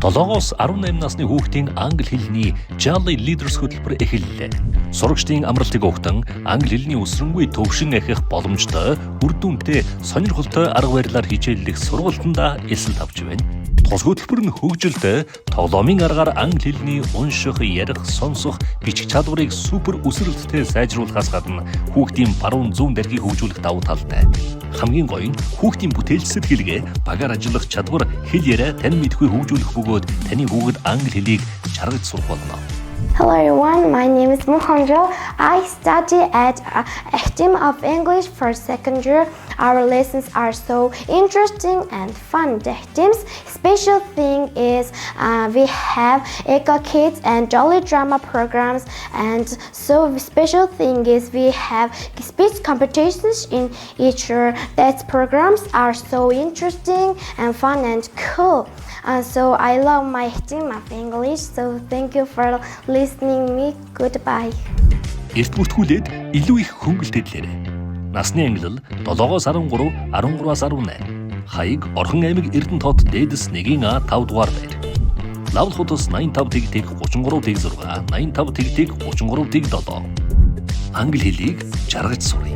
7-оос 18 насны хүүхдийн англи хэлний Jolly Leaders хөтөлбөр эхэллээ. Сурагчдын амралтыг өгтөн англи хэлний өсрөнгүй төвшин ахих боломжтой, үр дүнтэй, сонирхолтой арга барилаар хичээллэх сургалтандаа эсэлт авч байна. Тус хөтөлбөр нь хөгжилтэй, тоглоомын аргаар англи хэлний унших, ярих, сонсох, бичих чадварыг супер өсрэлттэй сайжруулахаас гадна хүүхдийн баруун зүүн даргийг хөгжүүлэх давуу талтай. Хамгийн гоё нь хүүхдийн бүтээлчсэл хэлгээ, багаар ажиллах чадвар, хэл яриа тань мэдгүй хөгжүүлэх бөгөөд таны хүүхэд англи хэлийг чаргаж сурах болно. Hello everyone, my name is Mukhonjo. I study at Academy of English for second year. Our lessons are so interesting and fun. The Academy's special thing is we have Eco Kids and Jolly Drama programs, and so special thing is we have speech competitions in each year. That programs are so interesting and fun and cool. So I love my team of English. So thank you for listening me. Goodbye. Эрт бүртгүүлээд илүү их хөнгөлт хэлээрэй. Насны ангилал 7-оос 13, 13-аас 18. Хаяг Орхон аймаг Эрдэнэ тот дээдэс 1-А 5 дугаар байр. Лавл хотос 85 тэг 33 тэг 6, 85 тэг 33 тэг 7. Англи хэлийг жаргаж сурах.